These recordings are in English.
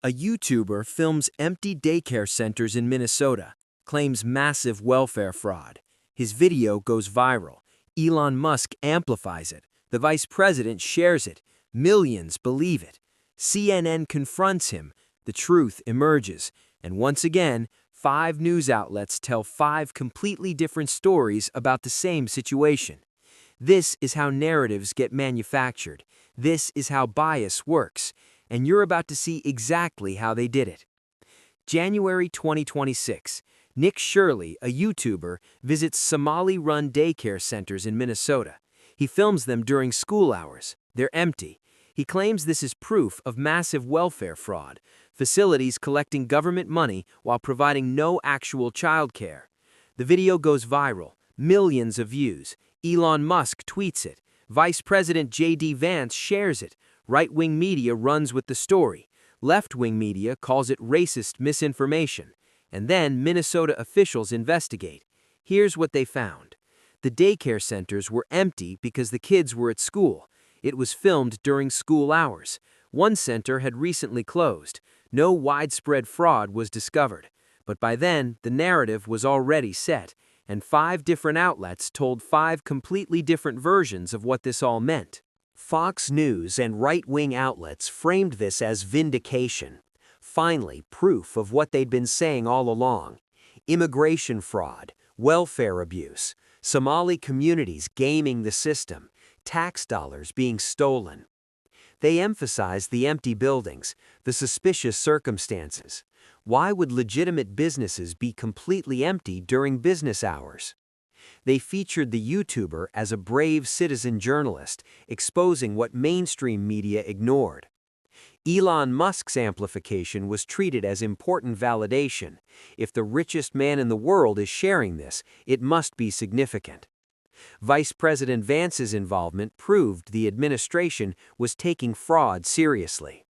A YouTuber films empty daycare centers in Minnesota, claims massive welfare fraud. His video goes viral. Elon Musk amplifies it. The vice president shares it. Millions believe it. CNN confronts him. The truth emerges. And once again, 5 news outlets tell 5 completely different stories about the same situation. This is how narratives get manufactured. This is how bias works. And you're about to see exactly how they did it. January 2026, Nick Shirley, a YouTuber, visits Somali-run daycare centers in Minnesota. He films them during school hours. They're empty. He claims this is proof of massive welfare fraud, facilities collecting government money while providing no actual childcare. The video goes viral, millions of views. Elon Musk tweets it. Vice President JD Vance shares it. Right-wing media runs with the story. Left-wing media calls it racist misinformation. And then Minnesota officials investigate. Here's what they found. The daycare centers were empty because the kids were at school. It was filmed during school hours. One center had recently closed. No widespread fraud was discovered. But by then, the narrative was already set, and 5 different outlets told 5 completely different versions of what this all meant. Fox News and right-wing outlets framed this as vindication. Finally, proof of what they'd been saying all along. Immigration fraud, welfare abuse, Somali communities gaming the system, tax dollars being stolen. They emphasized the empty buildings, the suspicious circumstances. Why would legitimate businesses be completely empty during business hours? They featured the YouTuber as a brave citizen journalist, exposing what mainstream media ignored. Elon Musk's amplification was treated as important validation. If the richest man in the world is sharing this, it must be significant. Vice President Vance's involvement proved the administration was taking fraud seriously.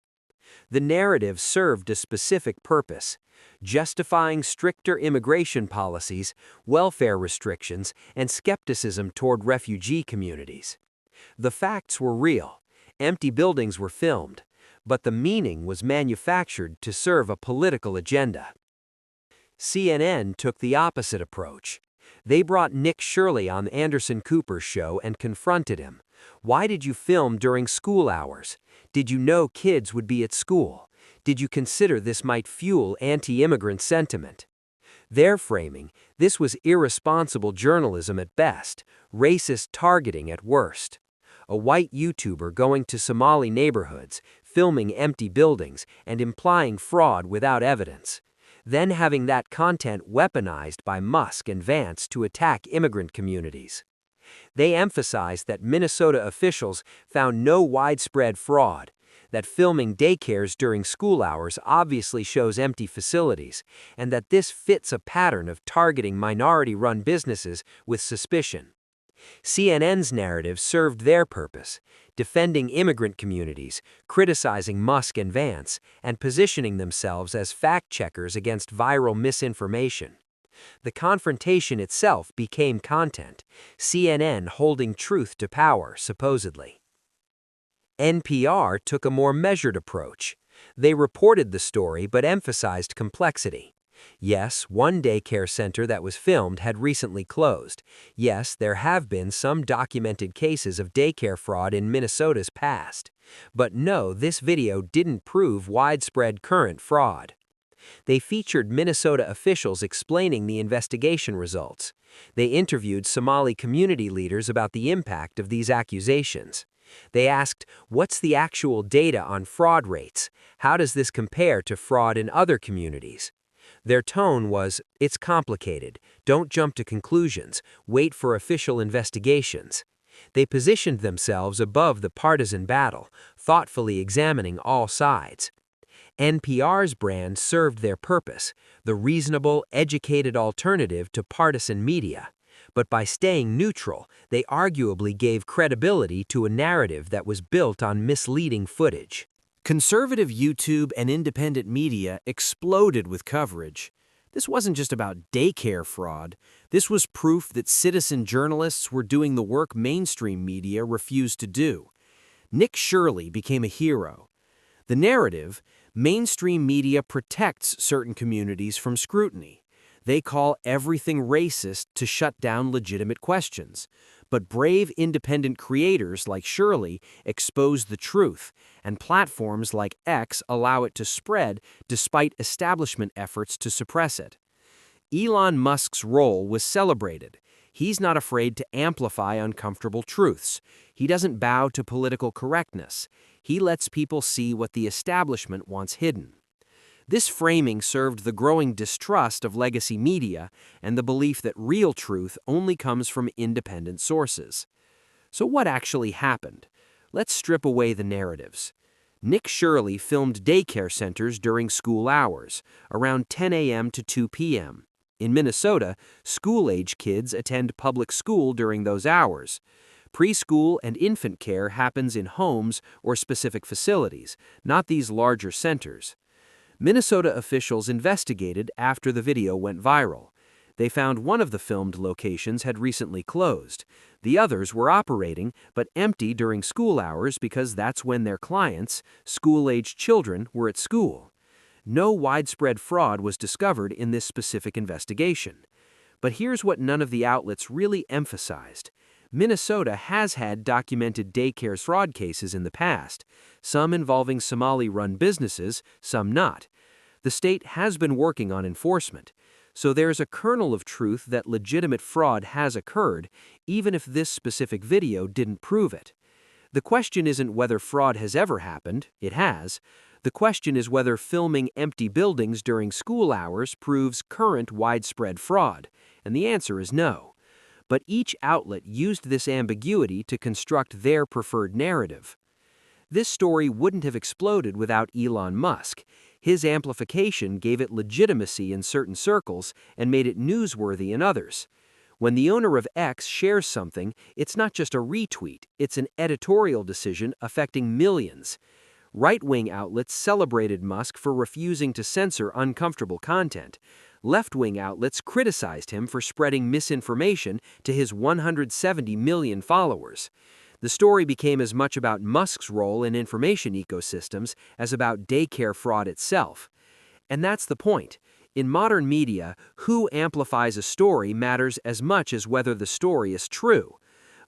The narrative served a specific purpose, justifying stricter immigration policies, welfare restrictions, and skepticism toward refugee communities. The facts were real. Empty buildings were filmed, but the meaning was manufactured to serve a political agenda. CNN took the opposite approach. They brought Nick Shirley on Anderson Cooper's show and confronted him. Why did you film during school hours? Did you know kids would be at school? Did you consider this might fuel anti-immigrant sentiment? Their framing, this was irresponsible journalism at best, racist targeting at worst. A white YouTuber going to Somali neighborhoods, filming empty buildings, and implying fraud without evidence. Then having that content weaponized by Musk and Vance to attack immigrant communities. They emphasized that Minnesota officials found no widespread fraud, that filming daycares during school hours obviously shows empty facilities, and that this fits a pattern of targeting minority-run businesses with suspicion. CNN's narrative served their purpose, defending immigrant communities, criticizing Musk and Vance, and positioning themselves as fact-checkers against viral misinformation. The confrontation itself became content, CNN holding truth to power, supposedly. NPR took a more measured approach. They reported the story but emphasized complexity. Yes, one daycare center that was filmed had recently closed. Yes, there have been some documented cases of daycare fraud in Minnesota's past. But no, this video didn't prove widespread current fraud. They featured Minnesota officials explaining the investigation results. They interviewed Somali community leaders about the impact of these accusations. They asked, what's the actual data on fraud rates? How does this compare to fraud in other communities? Their tone was, it's complicated, don't jump to conclusions, wait for official investigations. They positioned themselves above the partisan battle, thoughtfully examining all sides. NPR's brand served their purpose, the reasonable, educated alternative to partisan media. But by staying neutral, they arguably gave credibility to a narrative that was built on misleading footage. Conservative YouTube and independent media exploded with coverage. This wasn't just about daycare fraud. This was proof that citizen journalists were doing the work mainstream media refused to do. Nick Shirley became a hero. The narrative, Mainstream media protects certain communities from scrutiny. They call everything racist to shut down legitimate questions. But brave independent creators like Shirley expose the truth, and platforms like X allow it to spread despite establishment efforts to suppress it. Elon Musk's role was celebrated. He's not afraid to amplify uncomfortable truths. He doesn't bow to political correctness. He lets people see what the establishment wants hidden. This framing served the growing distrust of legacy media and the belief that real truth only comes from independent sources. So what actually happened? Let's strip away the narratives. Nick Shirley filmed daycare centers during school hours, around 10 a.m. to 2 p.m. In Minnesota, school-age kids attend public school during those hours. Preschool and infant care happens in homes or specific facilities, not these larger centers. Minnesota officials investigated after the video went viral. They found one of the filmed locations had recently closed. The others were operating, but empty during school hours because that's when their clients, school-aged children, were at school. No widespread fraud was discovered in this specific investigation. But here's what none of the outlets really emphasized. Minnesota has had documented daycare fraud cases in the past, some involving Somali-run businesses, some not. The state has been working on enforcement, so there's a kernel of truth that legitimate fraud has occurred, even if this specific video didn't prove it. The question isn't whether fraud has ever happened, it has. The question is whether filming empty buildings during school hours proves current widespread fraud, and the answer is no. But each outlet used this ambiguity to construct their preferred narrative. This story wouldn't have exploded without Elon Musk. His amplification gave it legitimacy in certain circles and made it newsworthy in others. When the owner of X shares something, it's not just a retweet, it's an editorial decision affecting millions. Right-wing outlets celebrated Musk for refusing to censor uncomfortable content. Left-wing outlets criticized him for spreading misinformation to his 170 million followers. The story became as much about Musk's role in information ecosystems as about daycare fraud itself. And that's the point. In modern media, who amplifies a story matters as much as whether the story is true.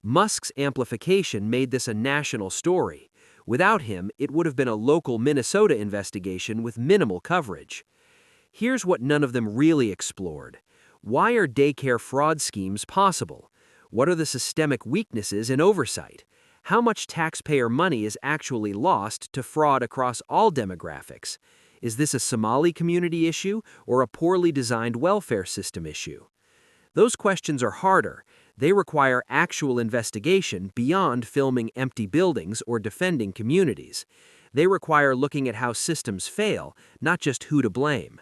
Musk's amplification made this a national story. Without him, it would have been a local Minnesota investigation with minimal coverage. Here's what none of them really explored. Why are daycare fraud schemes possible? What are the systemic weaknesses in oversight? How much taxpayer money is actually lost to fraud across all demographics? Is this a Somali community issue or a poorly designed welfare system issue? Those questions are harder. They require actual investigation beyond filming empty buildings or defending communities. They require looking at how systems fail, not just who to blame.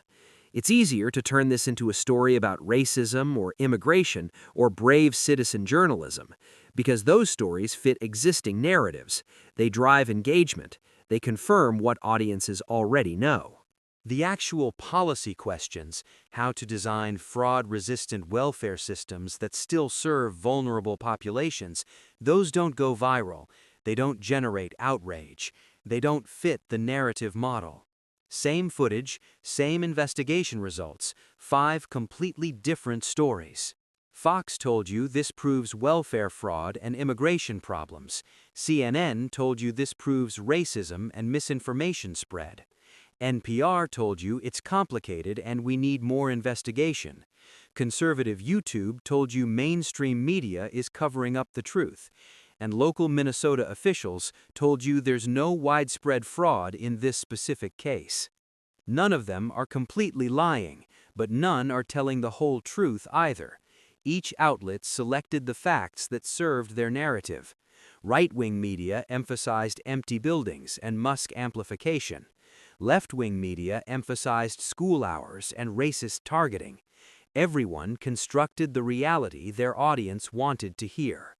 It's easier to turn this into a story about racism or immigration or brave citizen journalism, because those stories fit existing narratives. They drive engagement. They confirm what audiences already know. The actual policy questions, how to design fraud-resistant welfare systems that still serve vulnerable populations, those don't go viral. They don't generate outrage. They don't fit the narrative model. Same footage, same investigation results, 5 completely different stories. Fox told you this proves welfare fraud and immigration problems. CNN told you this proves racism and misinformation spread. NPR told you it's complicated and we need more investigation. Conservative YouTube told you mainstream media is covering up the truth. And local Minnesota officials told you there's no widespread fraud in this specific case. None of them are completely lying, but none are telling the whole truth either. Each outlet selected the facts that served their narrative. Right-wing media emphasized empty buildings and Musk amplification. Left-wing media emphasized school hours and racist targeting. Everyone constructed the reality their audience wanted to hear.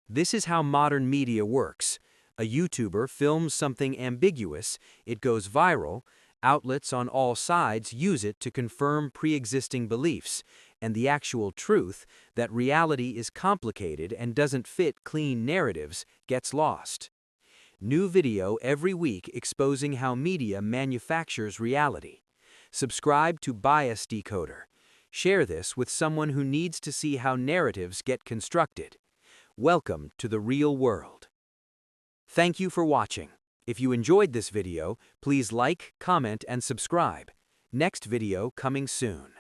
This is how modern media works. A YouTuber films something ambiguous, it goes viral, outlets on all sides use it to confirm pre-existing beliefs, and the actual truth, that reality is complicated and doesn't fit clean narratives, gets lost. New video every week exposing how media manufactures reality. Subscribe to Bias Decoder. Share this with someone who needs to see how narratives get constructed. Welcome to the real world. Thank you for watching. If you enjoyed this video, please like, comment, and subscribe. Next video coming soon.